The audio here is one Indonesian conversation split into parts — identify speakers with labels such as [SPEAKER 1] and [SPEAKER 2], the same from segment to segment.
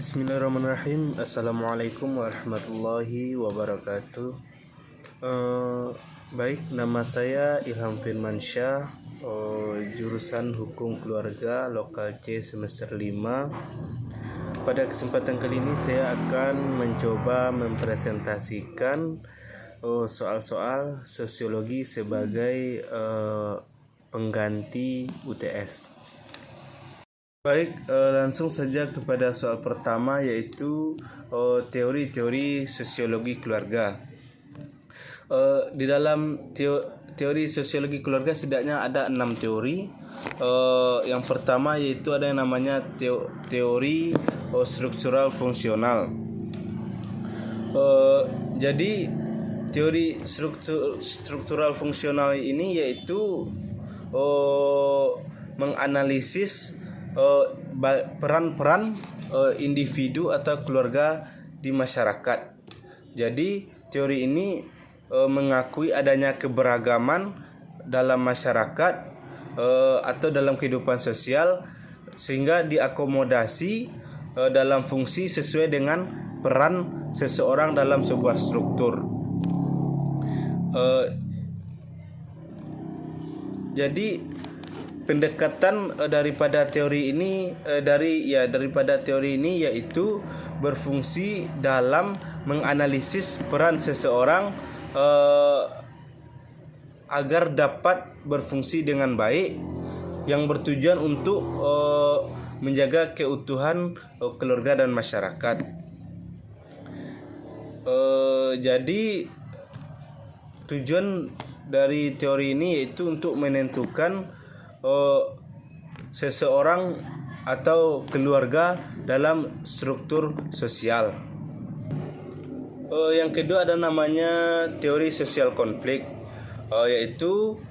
[SPEAKER 1] Bismillahirrahmanirrahim. Assalamualaikum warahmatullahi wabarakatuh. Eh, Baik, nama saya Ilham Firmansyah, jurusan Hukum Keluarga Lokal C semester 5. Pada kesempatan kali ini saya akan mencoba mempresentasikan soal-soal sosiologi sebagai pengganti UTS. Baik, langsung saja kepada soal pertama, yaitu teori-teori sosiologi keluarga. Di dalam teori sosiologi keluarga setidaknya ada 6 teori. Yang pertama yaitu ada yang namanya teori struktural fungsional. Jadi teori struktural fungsional ini yaitu menganalisis peran-peran individu atau keluarga di masyarakat. Jadi teori ini mengakui adanya keberagaman dalam masyarakat atau dalam kehidupan sosial, sehingga diakomodasi dalam fungsi sesuai dengan peran seseorang dalam sebuah struktur. Jadi pendekatan daripada teori ini yaitu berfungsi dalam menganalisis peran seseorang agar dapat berfungsi dengan baik, yang bertujuan untuk menjaga keutuhan keluarga dan masyarakat. Jadi tujuan dari teori ini yaitu untuk menentukan seseorang atau keluarga dalam struktur sosial. Yang kedua ada namanya teori sosial konflik, yaitu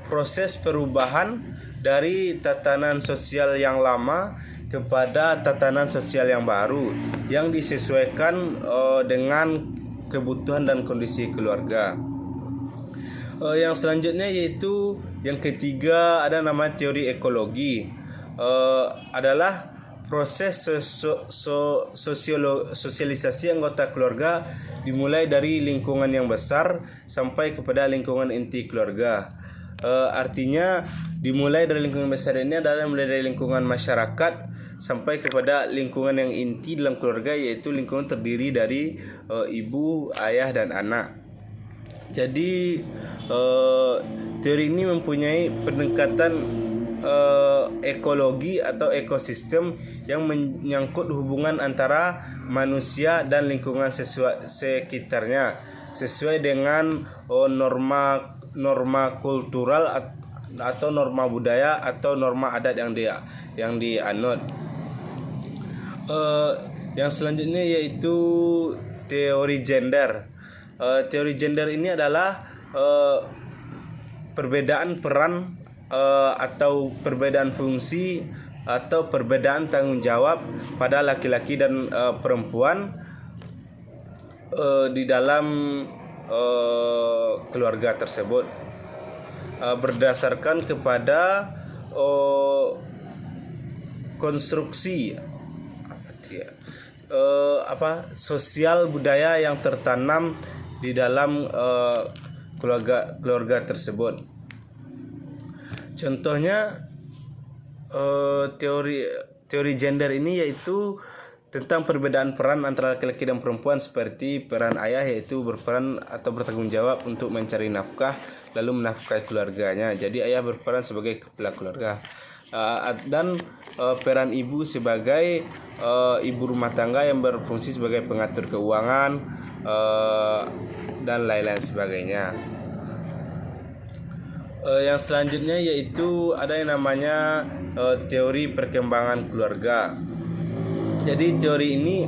[SPEAKER 1] proses perubahan dari tatanan sosial yang lama kepada tatanan sosial yang baru yang disesuaikan dengan kebutuhan dan kondisi keluarga. Yang selanjutnya yaitu yang ketiga ada nama teori ekologi, adalah proses sosialisasi anggota keluarga dimulai dari lingkungan yang besar sampai kepada lingkungan inti keluarga. Artinya dimulai dari lingkungan besar ini adalah mulai dari lingkungan masyarakat sampai kepada lingkungan yang inti dalam keluarga, yaitu lingkungan terdiri dari ibu, ayah, dan anak. Jadi teori ini mempunyai pendekatan ekologi atau ekosistem yang menyangkut hubungan antara manusia dan lingkungan sekitarnya sesuai dengan norma kultural atau norma budaya atau norma adat yang dianut. Yang selanjutnya yaitu teori gender. Teori gender ini adalah perbedaan peran atau perbedaan fungsi atau perbedaan tanggung jawab pada laki-laki dan perempuan di dalam keluarga tersebut, berdasarkan kepada konstruksi sosial budaya yang tertanam di dalam keluarga tersebut. Contohnya teori gender ini yaitu tentang perbedaan peran antara laki-laki dan perempuan, seperti peran ayah yaitu berperan atau bertanggung jawab untuk mencari nafkah lalu menafkahi keluarganya. Jadi ayah berperan sebagai kepala keluarga, dan peran ibu sebagai ibu rumah tangga yang berfungsi sebagai pengatur keuangan dan lain-lain sebagainya. Yang selanjutnya yaitu ada yang namanya teori perkembangan keluarga. Jadi teori ini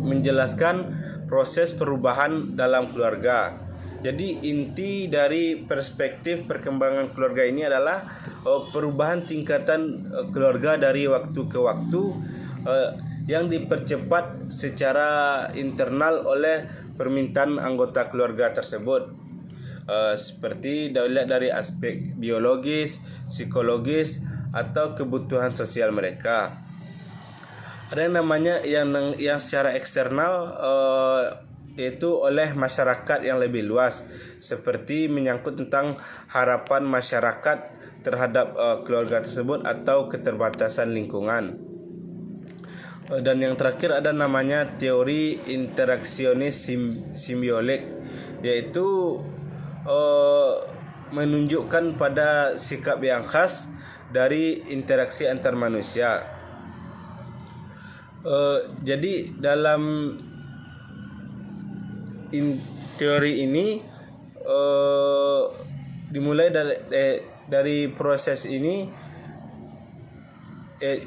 [SPEAKER 1] menjelaskan proses perubahan dalam keluarga. Jadi inti dari perspektif perkembangan keluarga ini adalah perubahan tingkatan keluarga dari waktu ke waktu yang dipercepat secara internal oleh permintaan anggota keluarga tersebut. Seperti dilihat dari aspek biologis, psikologis, atau kebutuhan sosial mereka. Ada yang namanya yang secara eksternal, yaitu oleh masyarakat yang lebih luas, seperti menyangkut tentang harapan masyarakat terhadap keluarga tersebut atau keterbatasan lingkungan. Dan yang terakhir ada namanya teori interaksionis simbiolik, yaitu menunjukkan pada sikap yang khas dari interaksi antar manusia. Jadi dalam teori ini dimulai dari proses ini.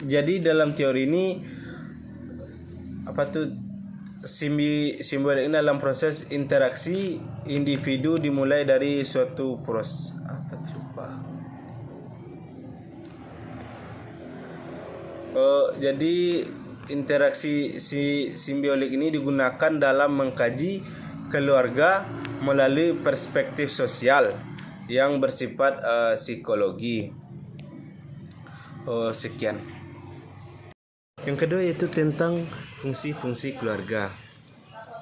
[SPEAKER 1] Jadi dalam teori ini simbolik ini dalam proses interaksi individu dimulai dari suatu proses jadi interaksi simbiolik ini digunakan dalam mengkaji keluarga melalui perspektif sosial yang bersifat psikologi. Sekian. Yang kedua yaitu tentang fungsi-fungsi keluarga.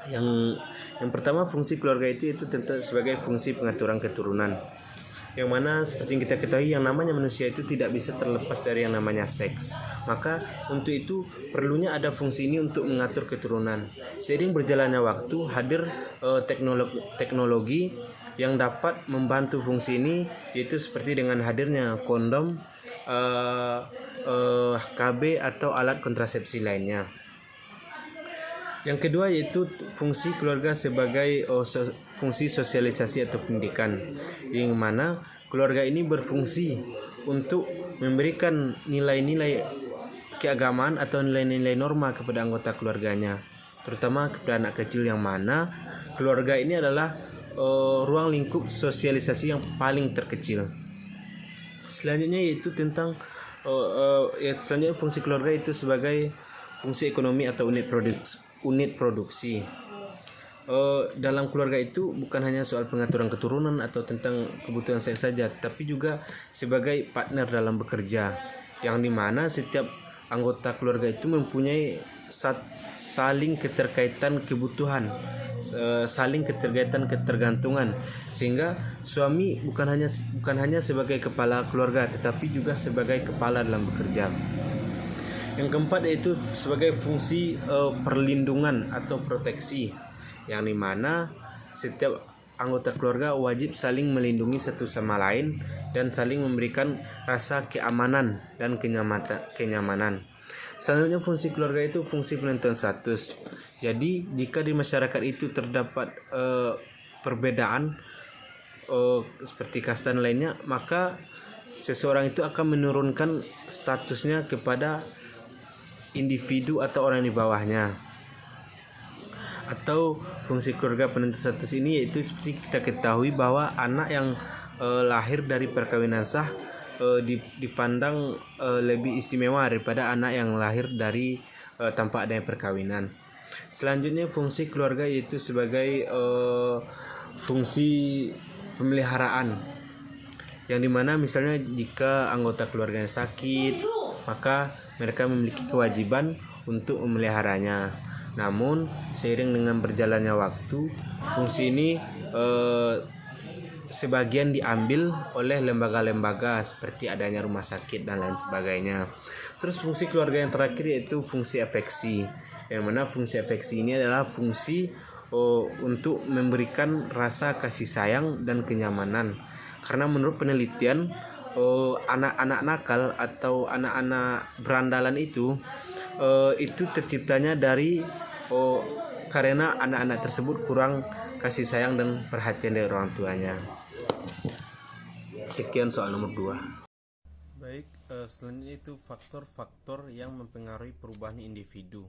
[SPEAKER 1] Yang pertama, fungsi keluarga itu tentang sebagai fungsi pengaturan keturunan. Yang mana seperti yang kita ketahui, yang namanya manusia itu tidak bisa terlepas dari yang namanya seks. Maka untuk itu perlunya ada fungsi ini untuk mengatur keturunan. Seiring berjalannya waktu, hadir teknologi yang dapat membantu fungsi ini, yaitu seperti dengan hadirnya kondom, KB atau alat kontrasepsi lainnya. Yang kedua yaitu fungsi keluarga sebagai fungsi sosialisasi atau pendidikan, yang mana keluarga ini berfungsi untuk memberikan nilai-nilai keagamaan atau nilai-nilai norma kepada anggota keluarganya, terutama kepada anak kecil, yang mana keluarga ini adalah ruang lingkup sosialisasi yang paling terkecil. Selanjutnya yaitu tentang selanjutnya fungsi keluarga itu sebagai fungsi ekonomi atau unit produksi. Dalam keluarga itu bukan hanya soal pengaturan keturunan atau tentang kebutuhan seks saja, tapi juga sebagai partner dalam bekerja, yang dimana setiap anggota keluarga itu mempunyai saling keterkaitan kebutuhan, saling ketergantungan, sehingga suami bukan hanya sebagai kepala keluarga, tetapi juga sebagai kepala dalam bekerja. Yang keempat yaitu sebagai fungsi perlindungan atau proteksi, yang dimana setiap anggota keluarga wajib saling melindungi satu sama lain dan saling memberikan rasa keamanan dan kenyamanan. Selanjutnya fungsi keluarga itu fungsi penentuan status. Jadi jika di masyarakat itu terdapat perbedaan seperti kasta dan lainnya, maka seseorang itu akan menurunkan statusnya kepada individu atau orang di bawahnya. Atau fungsi keluarga penentu status ini yaitu seperti kita ketahui bahwa anak yang lahir dari perkawinan sah dipandang lebih istimewa daripada anak yang lahir dari tanpa adanya perkawinan. Selanjutnya fungsi keluarga yaitu sebagai fungsi pemeliharaan, yang dimana misalnya jika anggota keluarganya sakit, maka mereka memiliki kewajiban untuk memeliharanya. Namun seiring dengan berjalannya waktu, fungsi ini sebagian diambil oleh lembaga-lembaga seperti adanya rumah sakit dan lain sebagainya. Terus fungsi keluarga yang terakhir yaitu fungsi afeksi, yang mana fungsi afeksi ini adalah fungsi untuk memberikan rasa kasih sayang dan kenyamanan. Karena menurut penelitian, anak-anak nakal atau anak-anak berandalan itu terciptanya dari karena anak-anak tersebut kurang kasih sayang dan perhatian dari orang tuanya. Sekian soal nomor 2. Baik, selanjutnya itu faktor-faktor yang mempengaruhi perubahan individu.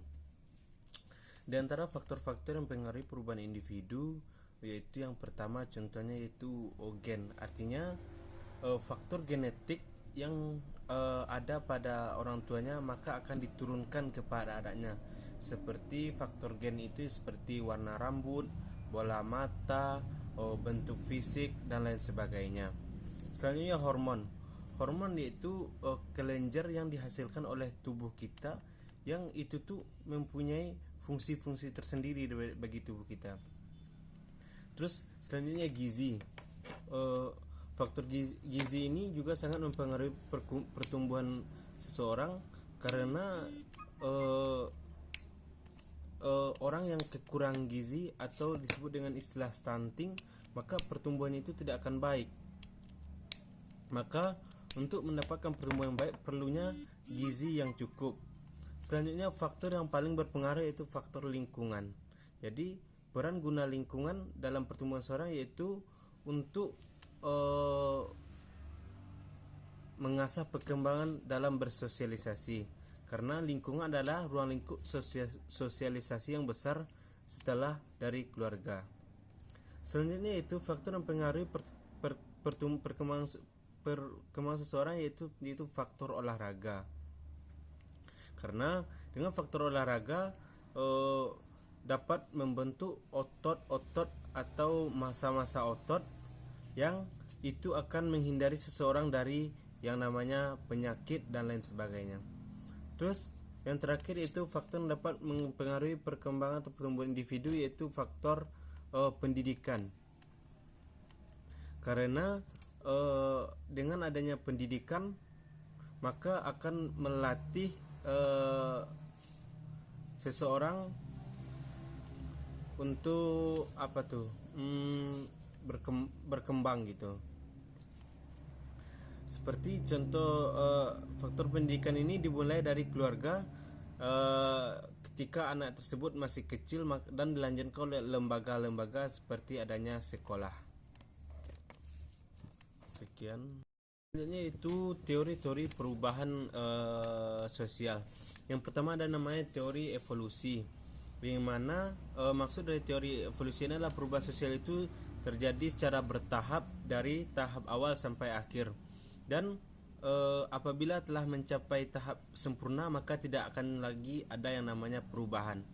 [SPEAKER 1] Di antara faktor-faktor yang mempengaruhi perubahan individu yaitu yang pertama contohnya yaitu gen. Artinya faktor genetik yang ada pada orang tuanya maka akan diturunkan kepada anaknya. Seperti faktor gen itu seperti warna rambut, bola mata, bentuk fisik dan lain sebagainya. Selanjutnya hormon. Hormon yaitu kelenjar yang dihasilkan oleh tubuh kita yang itu tuh mempunyai fungsi-fungsi tersendiri bagi tubuh kita. Terus selanjutnya gizi. Faktor gizi ini juga sangat mempengaruhi pertumbuhan seseorang, karena orang yang kekurangan gizi atau disebut dengan istilah stunting, maka pertumbuhannya itu tidak akan baik. Maka untuk mendapatkan pertumbuhan yang baik perlunya gizi yang cukup. Selanjutnya faktor yang paling berpengaruh yaitu faktor lingkungan. Jadi peran guna lingkungan dalam pertumbuhan seorang yaitu untuk mengasah perkembangan dalam bersosialisasi, karena lingkungan adalah ruang lingkup sosialisasi yang besar setelah dari keluarga. Selanjutnya itu faktor yang mempengaruhi perkembangan seseorang yaitu faktor olahraga. Karena dengan faktor olahraga dapat membentuk otot-otot atau massa-massa otot yang itu akan menghindari seseorang dari yang namanya penyakit dan lain sebagainya. Terus yang terakhir itu faktor yang dapat mempengaruhi perkembangan atau pertumbuhan individu yaitu faktor pendidikan. Karena dengan adanya pendidikan maka akan melatih seseorang untuk berkembang gitu. Seperti contoh faktor pendidikan ini dimulai dari keluarga ketika anak tersebut masih kecil dan dilanjutkan oleh lembaga-lembaga seperti adanya sekolah. Sekian. Selanjutnya itu teori-teori perubahan sosial. Yang pertama ada namanya teori evolusi, yang mana maksud dari teori evolusi ini adalah perubahan sosial itu terjadi secara bertahap dari tahap awal sampai akhir, dan apabila telah mencapai tahap sempurna maka tidak akan lagi ada yang namanya perubahan.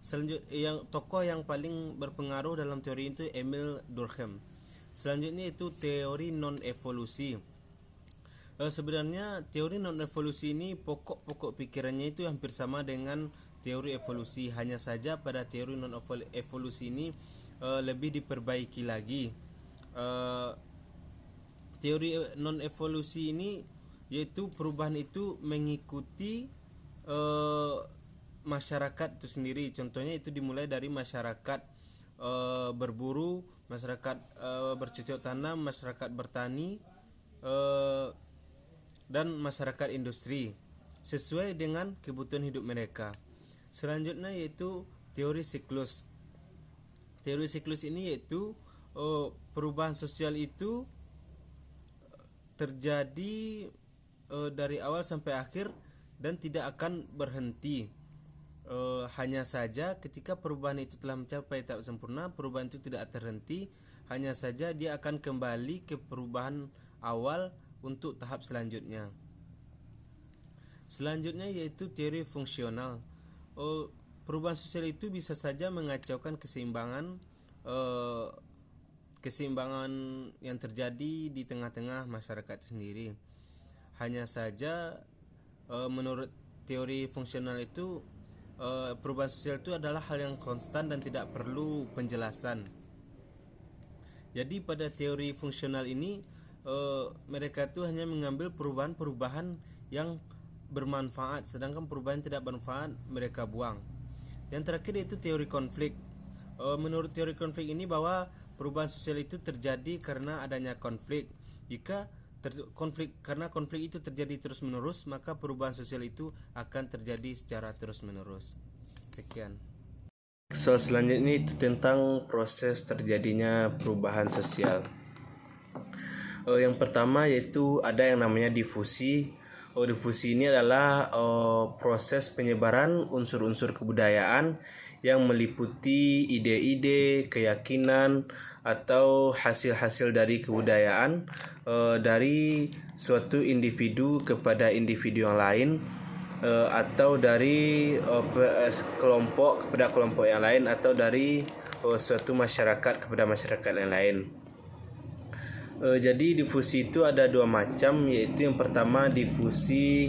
[SPEAKER 1] Selanjutnya tokoh yang paling berpengaruh dalam teori itu Emil Durkheim. Selanjutnya itu teori non evolusi. Sebenarnya teori non evolusi ini pokok pikirannya itu hampir sama dengan teori evolusi, hanya saja pada teori non evolusi ini lebih diperbaiki lagi. Teori non evolusi ini yaitu perubahan itu mengikuti masyarakat itu sendiri. Contohnya itu dimulai dari masyarakat berburu, masyarakat bercocok tanam, masyarakat bertani, dan masyarakat industri sesuai dengan kebutuhan hidup mereka. Selanjutnya yaitu teori siklus. Teori siklus ini yaitu perubahan sosial itu terjadi dari awal sampai akhir dan tidak akan berhenti. Hanya saja ketika perubahan itu telah mencapai tahap sempurna, perubahan itu tidak terhenti, hanya saja dia akan kembali ke perubahan awal untuk tahap selanjutnya. Selanjutnya yaitu teori fungsional. Perubahan sosial itu bisa saja mengacaukan keseimbangan yang terjadi di tengah-tengah masyarakat sendiri. Hanya saja menurut teori fungsional itu perubahan sosial itu adalah hal yang konstan dan tidak perlu penjelasan. Jadi pada teori fungsional ini mereka itu hanya mengambil perubahan-perubahan yang bermanfaat, sedangkan perubahan yang tidak bermanfaat mereka buang. Yang terakhir yaitu teori konflik. Menurut teori konflik ini bahwa perubahan sosial itu terjadi karena adanya konflik. Jika karena konflik itu terjadi terus-menerus, maka perubahan sosial itu akan terjadi secara terus-menerus. Sekian. Soal selanjutnya itu tentang proses terjadinya perubahan sosial. Yang pertama yaitu ada yang namanya difusi. Difusi ini adalah proses penyebaran unsur-unsur kebudayaan yang meliputi ide-ide, keyakinan, atau hasil-hasil dari kebudayaan dari suatu individu kepada individu yang lain, atau dari kelompok kepada kelompok yang lain, atau dari suatu masyarakat kepada masyarakat yang lain. Jadi difusi itu ada dua macam, yaitu yang pertama difusi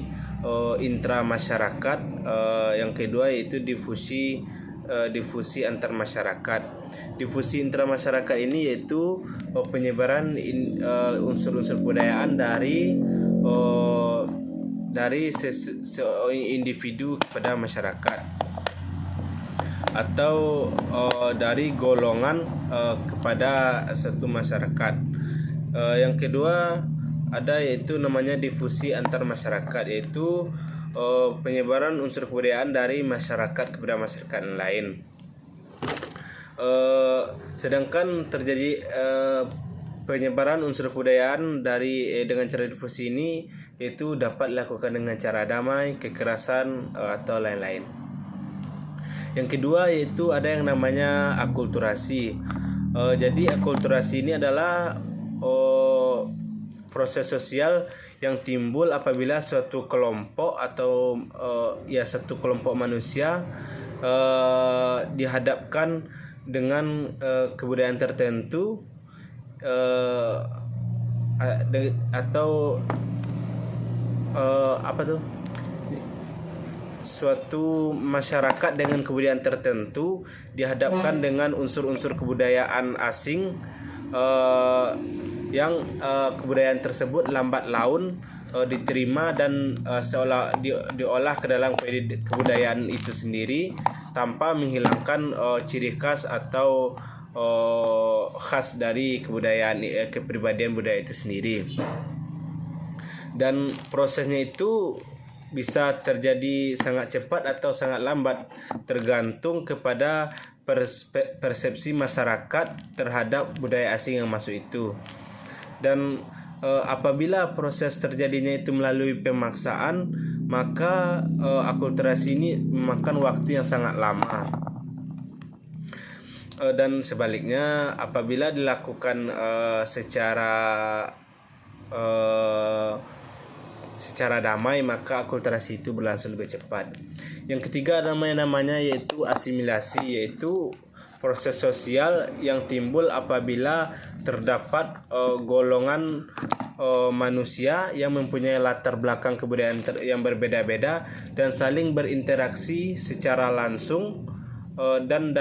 [SPEAKER 1] intra masyarakat, yang kedua yaitu difusi antar masyarakat. Difusi intra masyarakat ini yaitu penyebaran unsur-unsur kebudayaan dari individu kepada masyarakat, atau dari golongan kepada satu masyarakat. Yang kedua ada yaitu namanya difusi antar masyarakat, yaitu penyebaran unsur kebudayaan dari masyarakat kepada masyarakat lain. Sedangkan terjadi penyebaran unsur kebudayaan dengan cara difusi ini yaitu dapat dilakukan dengan cara damai, kekerasan, atau lain-lain. Yang kedua yaitu ada yang namanya akulturasi. Jadi akulturasi ini adalah proses sosial yang timbul apabila suatu kelompok atau satu kelompok manusia dihadapkan dengan kebudayaan tertentu, atau suatu masyarakat dengan kebudayaan tertentu dihadapkan dengan unsur-unsur kebudayaan asing, yang kebudayaan tersebut lambat laun diterima dan seolah diolah ke dalam kebudayaan itu sendiri tanpa menghilangkan ciri khas atau khas dari kepribadian budaya itu sendiri. Dan prosesnya itu bisa terjadi sangat cepat atau sangat lambat, tergantung kepada persepsi masyarakat terhadap budaya asing yang masuk itu. Dan apabila proses terjadinya itu melalui pemaksaan, maka akulturasi ini memakan waktu yang sangat lama. Dan sebaliknya, apabila dilakukan secara damai, maka akulturasi itu berlangsung lebih cepat. Yang ketiga namanya yaitu asimilasi, yaitu proses sosial yang timbul apabila terdapat golongan manusia yang mempunyai latar belakang kebudayaan yang berbeda-beda dan saling berinteraksi secara langsung dan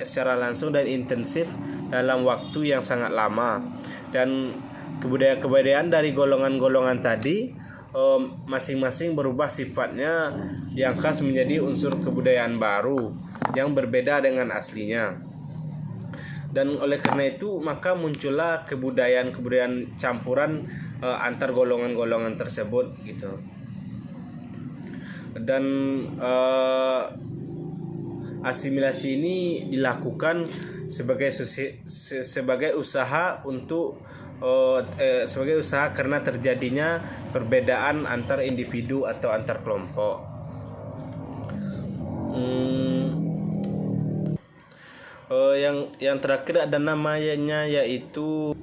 [SPEAKER 1] secara langsung dan intensif dalam waktu yang sangat lama. Dan kebudayaan dari golongan-golongan tadi masing-masing berubah sifatnya yang khas menjadi unsur kebudayaan baru yang berbeda dengan aslinya. Dan oleh karena itu maka muncullah kebudayaan campuran antar golongan-golongan tersebut gitu. Dan asimilasi ini dilakukan sebagai usaha karena terjadinya perbedaan antar individu atau antar kelompok. Yang terakhir ada namanya yaitu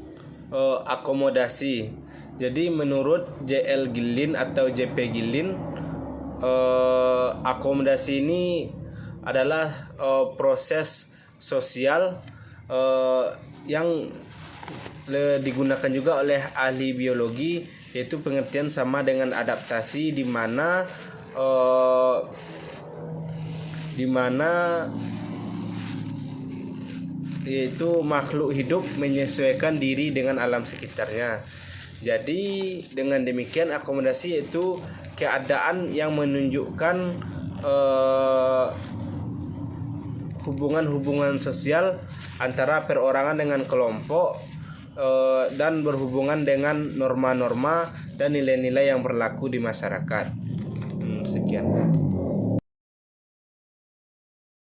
[SPEAKER 1] akomodasi. Jadi menurut J.L. Gillin atau J.P. Gillin, akomodasi ini adalah proses sosial yang digunakan juga oleh ahli biologi, yaitu pengertian sama dengan adaptasi, di mana yaitu makhluk hidup menyesuaikan diri dengan alam sekitarnya. Jadi dengan demikian akomodasi yaitu keadaan yang menunjukkan hubungan-hubungan sosial antara perorangan dengan kelompok, dan berhubungan dengan norma-norma dan nilai-nilai yang berlaku di masyarakat. Sekian.